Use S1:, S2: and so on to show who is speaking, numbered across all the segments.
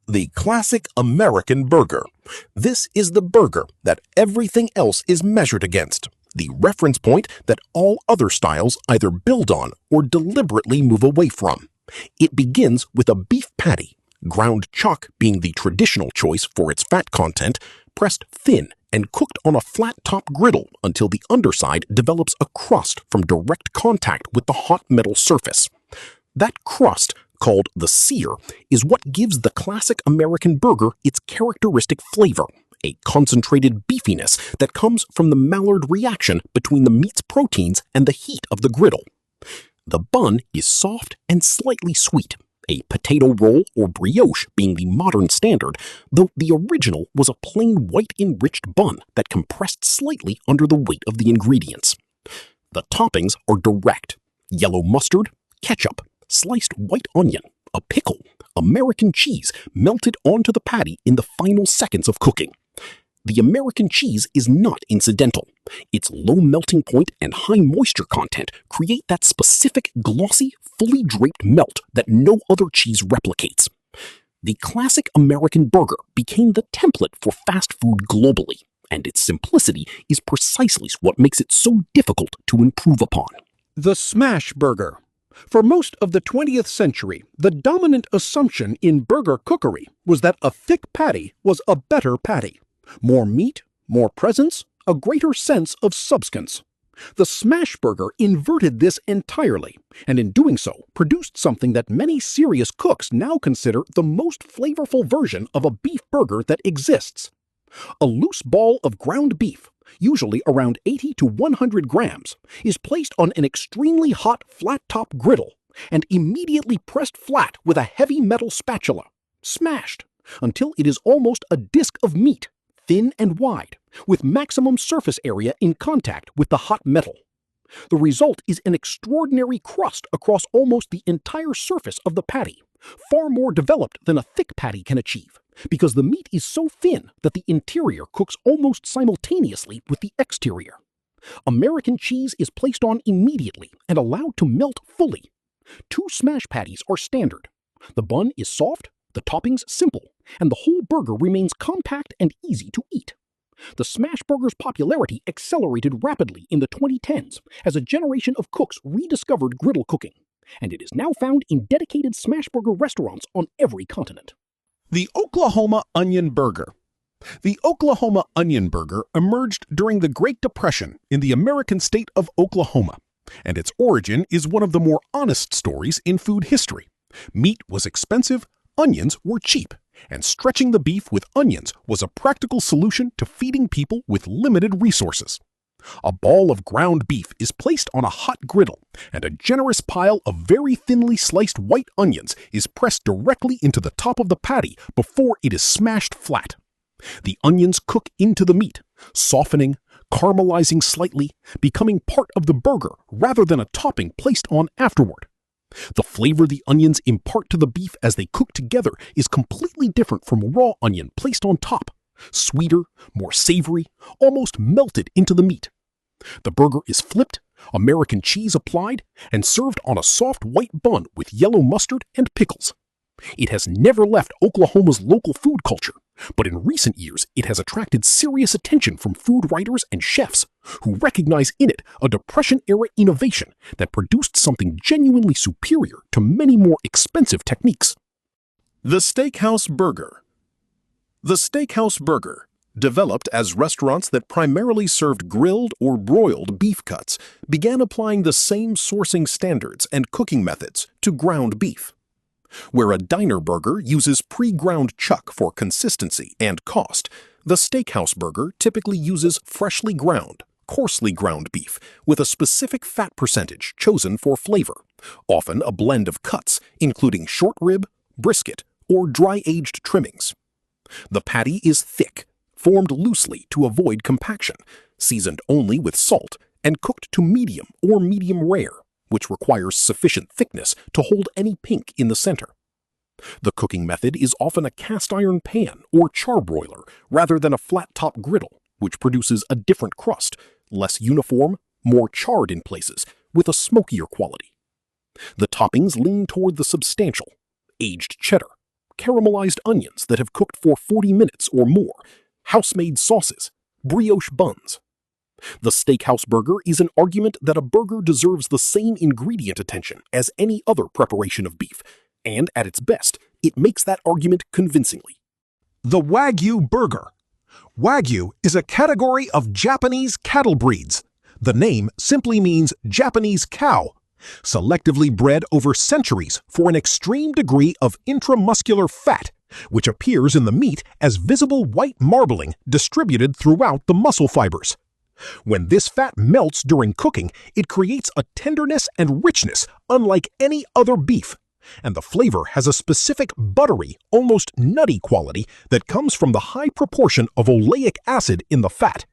S1: The classic American burger. This is the burger that everything else is measured against, the reference point that all other styles either build on or deliberately move away from. It begins with a beef patty, ground chuck being the traditional choice for its fat content, pressed thin and cooked on a flat-top griddle until the underside develops a crust from direct contact with the hot metal surface. That crust, called the sear, is what gives the classic American burger its characteristic flavor, a concentrated beefiness that comes from the Maillard reaction between the meat's proteins and the heat of the griddle. The bun is soft and slightly sweet, a potato roll or brioche being the modern standard, though the original was a plain white enriched bun that compressed slightly under the weight of the ingredients. The toppings are direct: yellow mustard, ketchup, sliced white onion, a pickle, American cheese melted onto the patty in the final seconds of cooking. The American cheese is not incidental. Its low melting point and high moisture content create that specific glossy, fully draped melt that no other cheese replicates. The classic American burger became the template for fast food globally, and its simplicity is precisely what makes it so difficult to improve upon.
S2: The smash burger. For most of the 20th century, the dominant assumption in burger cookery was that a thick patty was a better patty. More meat, more presence, a greater sense of substance. The smash burger inverted this entirely, and in doing so, produced something that many serious cooks now consider the most flavorful version of a beef burger that exists. A loose ball of ground beef, usually around 80 to 100 grams, is placed on an extremely hot flat-top griddle and immediately pressed flat with a heavy metal spatula, smashed, until it is almost a disc of meat, thin and wide, with maximum surface area in contact with the hot metal. The result is an extraordinary crust across almost the entire surface of the patty, far more developed than a thick patty can achieve, because the meat is so thin that the interior cooks almost simultaneously with the exterior. American cheese is placed on immediately and allowed to melt fully. 2 smash patties are standard. The bun is soft, the toppings simple, and the whole burger remains compact and easy to eat. The smash burger's popularity accelerated rapidly in the 2010s as a generation of cooks rediscovered griddle cooking, and it is now found in dedicated smash burger restaurants on every continent.
S3: The Oklahoma Onion Burger. The Oklahoma Onion Burger emerged during the Great Depression in the American state of Oklahoma, and its origin is one of the more honest stories in food history. Meat was expensive, onions were cheap, and stretching the beef with onions was a practical solution to feeding people with limited resources. A ball of ground beef is placed on a hot griddle, and a generous pile of very thinly sliced white onions is pressed directly into the top of the patty before it is smashed flat. The onions cook into the meat, softening, caramelizing slightly, becoming part of the burger rather than a topping placed on afterward. The flavor the onions impart to the beef as they cook together is completely different from raw onion placed on top. Sweeter, more savory, almost melted into the meat. The burger is flipped, American cheese applied, and served on a soft white bun with yellow mustard and pickles. It has never left Oklahoma's local food culture, but in recent years it has attracted serious attention from food writers and chefs who recognize in it a Depression-era innovation that produced something genuinely superior to many more expensive techniques.
S1: The Steakhouse Burger. The Steakhouse Burger, developed as restaurants that primarily served grilled or broiled beef cuts, began applying the same sourcing standards and cooking methods to ground beef. Where a diner burger uses pre-ground chuck for consistency and cost, the Steakhouse Burger typically uses freshly ground, coarsely ground beef with a specific fat percentage chosen for flavor, often a blend of cuts, including short rib, brisket, or dry-aged trimmings. The patty is thick, formed loosely to avoid compaction, seasoned only with salt, and cooked to medium or medium rare, which requires sufficient thickness to hold any pink in the center. The cooking method is often a cast iron pan or charbroiler rather than a flat-top griddle, which produces a different crust, less uniform, more charred in places, with a smokier quality. The toppings lean toward the substantial: aged cheddar, caramelized onions that have cooked for 40 minutes or more, house-made sauces, brioche buns. The Steakhouse Burger is an argument that a burger deserves the same ingredient attention as any other preparation of beef, and at its best, it makes that argument convincingly.
S3: The Wagyu Burger. Wagyu is a category of Japanese cattle breeds. The name simply means Japanese cow, selectively bred over centuries for an extreme degree of intramuscular fat, which appears in the meat as visible white marbling distributed throughout the muscle fibers. When this fat melts during cooking, it creates a tenderness and richness unlike any other beef, and the flavor has a specific buttery, almost nutty quality that comes from the high proportion of oleic acid in the fat.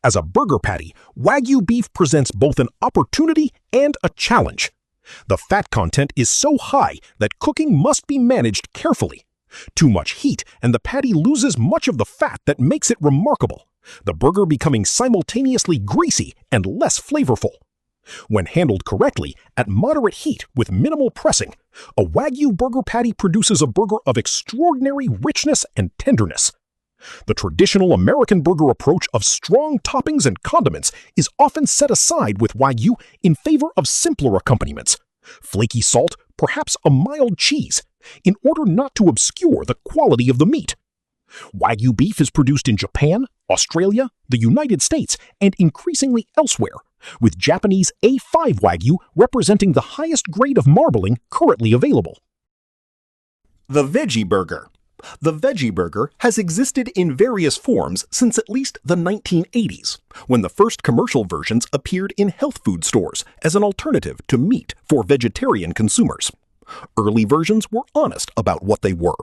S3: As a burger patty, Wagyu beef presents both an opportunity and a challenge. The fat content is so high that cooking must be managed carefully. Too much heat and the patty loses much of the fat that makes it remarkable, the burger becoming simultaneously greasy and less flavorful. When handled correctly, at moderate heat with minimal pressing, a Wagyu burger patty produces a burger of extraordinary richness and tenderness. The traditional American burger approach of strong toppings and condiments is often set aside with Wagyu in favor of simpler accompaniments, flaky salt, perhaps a mild cheese, in order not to obscure the quality of the meat. Wagyu beef is produced in Japan, Australia, the United States, and increasingly elsewhere, with Japanese A5 Wagyu representing the highest grade of marbling currently available.
S1: The Veggie Burger. The Veggie Burger has existed in various forms since at least the 1980s, when the first commercial versions appeared in health food stores as an alternative to meat for vegetarian consumers. Early versions were honest about what they were: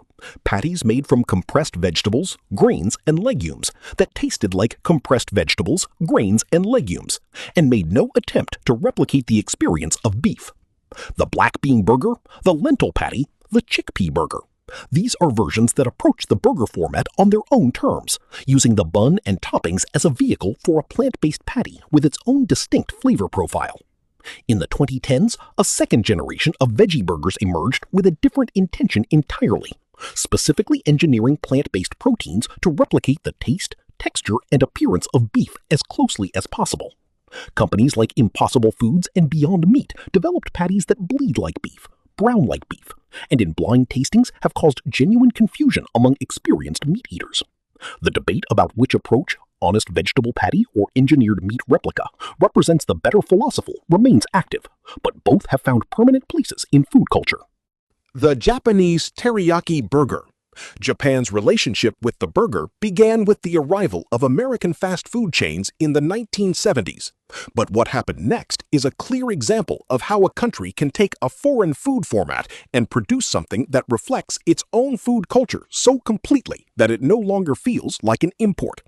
S1: patties made from compressed vegetables, grains, and legumes that tasted like compressed vegetables, grains, and legumes, and made no attempt to replicate the experience of beef. The black bean burger, the lentil patty, the chickpea burger. These are versions that approach the burger format on their own terms, using the bun and toppings as a vehicle for a plant-based patty with its own distinct flavor profile. In the 2010s, a second generation of veggie burgers emerged with a different intention entirely, specifically engineering plant-based proteins to replicate the taste, texture, and appearance of beef as closely as possible. Companies like Impossible Foods and Beyond Meat developed patties that bleed like beef, brown like beef, and in blind tastings have caused genuine confusion among experienced meat eaters. The debate about which approach, honest vegetable patty or engineered meat replica, represents the better philosophy remains active, but both have found permanent places in food culture.
S3: The Japanese Teriyaki Burger. Japan's relationship with the burger began with the arrival of American fast food chains in the 1970s. But what happened next is a clear example of how a country can take a foreign food format and produce something that reflects its own food culture so completely that it no longer feels like an import.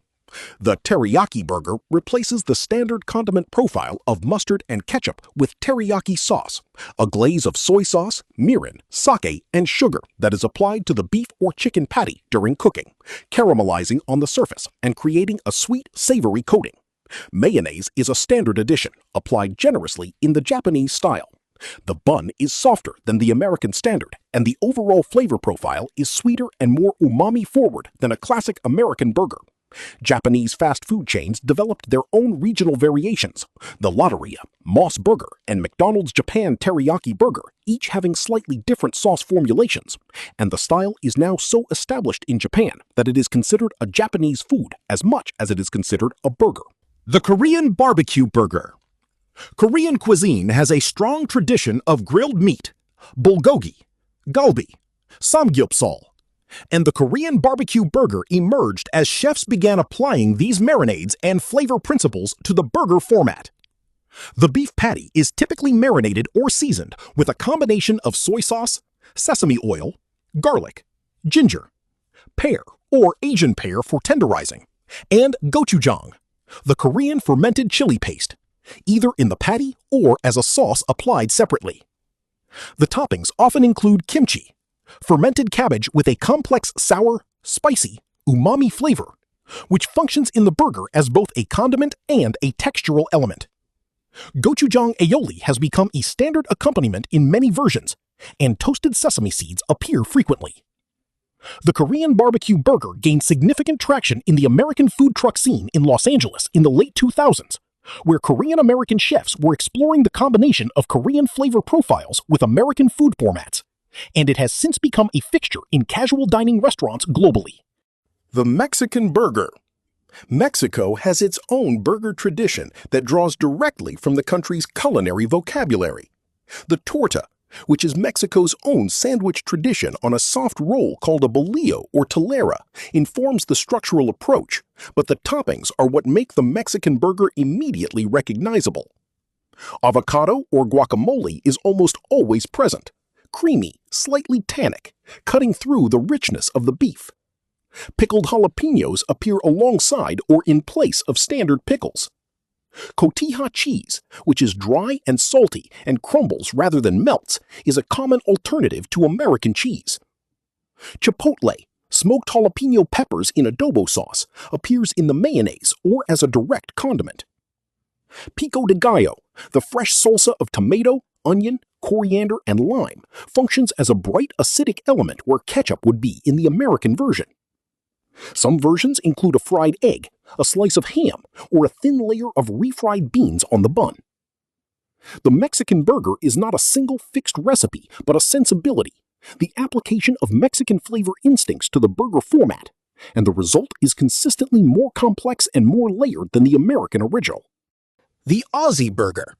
S3: The Teriyaki Burger replaces the standard condiment profile of mustard and ketchup with teriyaki sauce, a glaze of soy sauce, mirin, sake, and sugar that is applied to the beef or chicken patty during cooking, caramelizing on the surface and creating a sweet, savory coating. Mayonnaise is a standard addition, applied generously in the Japanese style. The bun is softer than the American standard, and the overall flavor profile is sweeter and more umami-forward than a classic American burger. Japanese fast food chains developed their own regional variations, the Lotteria, Moss Burger, and McDonald's Japan Teriyaki Burger, each having slightly different sauce formulations, and the style is now so established in Japan that it is considered a Japanese food as much as it is considered a burger.
S1: The Korean BBQ Burger. Korean cuisine has a strong tradition of grilled meat, bulgogi, galbi, samgyeopsal, and the Korean barbecue burger emerged as chefs began applying these marinades and flavor principles to the burger format. The beef patty is typically marinated or seasoned with a combination of soy sauce, sesame oil, garlic, ginger, pear or Asian pear for tenderizing, and gochujang, the Korean fermented chili paste, either in the patty or as a sauce applied separately. The toppings often include kimchi, fermented cabbage with a complex sour, spicy, umami flavor, which functions in the burger as both a condiment and a textural element. Gochujang aioli has become a standard accompaniment in many versions, and toasted sesame seeds appear frequently. The Korean barbecue burger gained significant traction in the American food truck scene in Los Angeles in the late 2000s, where Korean-American chefs were exploring the combination of Korean flavor profiles with American food formats, and it has since become a fixture in casual dining restaurants globally.
S3: The Mexican burger. Mexico has its own burger tradition that draws directly from the country's culinary vocabulary. The torta, which is Mexico's own sandwich tradition on a soft roll called a bolillo or telera, informs the structural approach, but the toppings are what make the Mexican burger immediately recognizable. Avocado or guacamole is almost always present, creamy, slightly tannic, cutting through the richness of the beef. Pickled jalapenos appear alongside or in place of standard pickles. Cotija cheese, which is dry and salty and crumbles rather than melts, is a common alternative to American cheese. Chipotle, smoked jalapeno peppers in adobo sauce, appears in the mayonnaise or as a direct condiment. Pico de gallo, the fresh salsa of tomato, onion, coriander, and lime, functions as a bright acidic element where ketchup would be in the American version. Some versions include a fried egg, a slice of ham, or a thin layer of refried beans on the bun. The Mexican burger is not a single fixed recipe, but a sensibility, the application of Mexican flavor instincts to the burger format, and the result is consistently more complex and more layered than the American original.
S1: The Aussie Burger.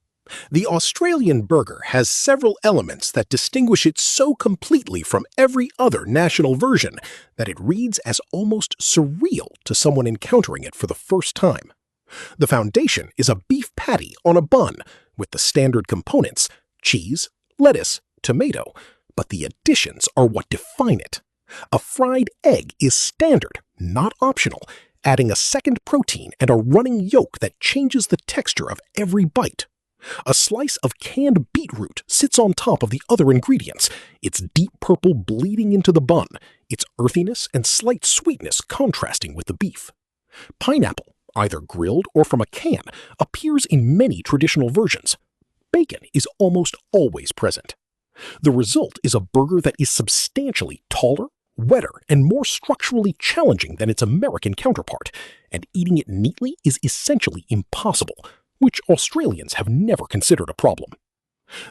S1: The Australian burger has several elements that distinguish it so completely from every other national version that it reads as almost surreal to someone encountering it for the first time. The foundation is a beef patty on a bun with the standard components, cheese, lettuce, tomato, but the additions are what define it. A fried egg is standard, not optional, adding a second protein and a running yolk that changes the texture of every bite. A slice of canned beetroot sits on top of the other ingredients, its deep purple bleeding into the bun, its earthiness and slight sweetness contrasting with the beef. Pineapple, either grilled or from a can, appears in many traditional versions. Bacon is almost always present. The result is a burger that is substantially taller, wetter, and more structurally challenging than its American counterpart, and eating it neatly is essentially impossible, which Australians have never considered a problem.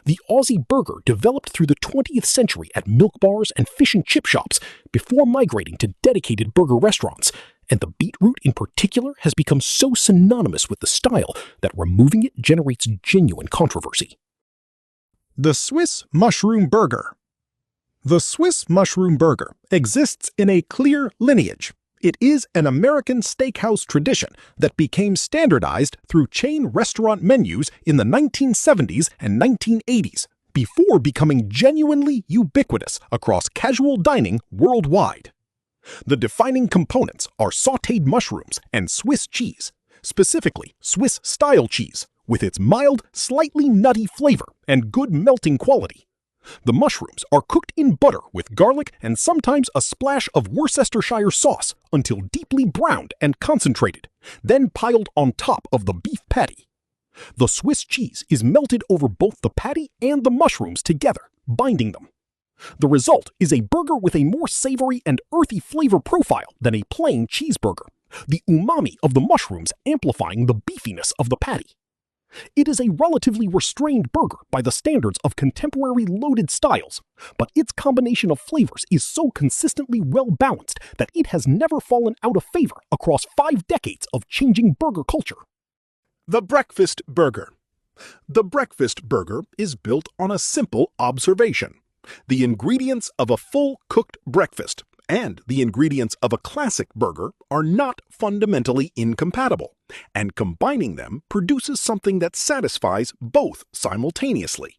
S1: The Aussie Burger developed through the 20th century at milk bars and fish and chip shops before migrating to dedicated burger restaurants, and the beetroot in particular has become so synonymous with the style that removing it generates genuine controversy.
S3: The Swiss Mushroom Burger. The Swiss Mushroom Burger exists in a clear lineage. It is an American steakhouse tradition that became standardized through chain restaurant menus in the 1970s and 1980s, before becoming genuinely ubiquitous across casual dining worldwide. The defining components are sautéed mushrooms and Swiss cheese, specifically Swiss-style cheese, with its mild, slightly nutty flavor and good melting quality. The mushrooms are cooked in butter with garlic and sometimes a splash of Worcestershire sauce until deeply browned and concentrated, then piled on top of the beef patty. The Swiss cheese is melted over both the patty and the mushrooms together, binding them. The result is a burger with a more savory and earthy flavor profile than a plain cheeseburger, the umami of the mushrooms amplifying the beefiness of the patty. It is a relatively restrained burger by the standards of contemporary loaded styles, but its combination of flavors is so consistently well-balanced that it has never fallen out of favor across 5 decades of changing burger culture. The Breakfast Burger. The breakfast burger is built on a simple observation. The ingredients of a full-cooked breakfast and the ingredients of a classic burger are not fundamentally incompatible, and combining them produces something that satisfies both simultaneously.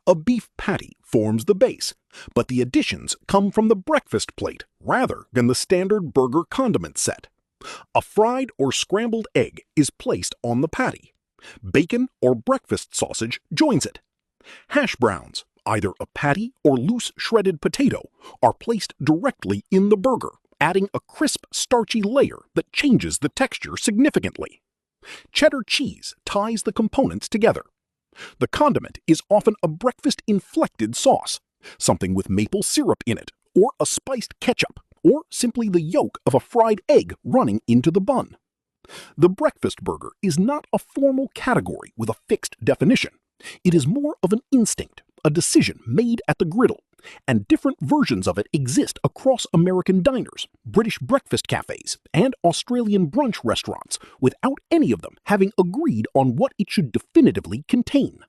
S3: A beef patty forms the base, but the additions come from the breakfast plate rather than the standard burger condiment set. A fried or scrambled egg is placed on the patty. Bacon or breakfast sausage joins it. Hash browns, either a patty or loose shredded potato, are placed directly in the burger, adding a crisp, starchy layer that changes the texture significantly. Cheddar cheese ties the components together. The condiment is often a breakfast-inflected sauce, something with maple syrup in it,
S2: or a spiced ketchup, or simply the yolk of a fried egg running into the bun. The breakfast burger is not a formal category with a fixed definition. It is more of an instinct, a decision made at the griddle, and different versions of it exist across American diners, British breakfast cafes, and Australian brunch restaurants, without any of them having agreed on what it should definitively contain.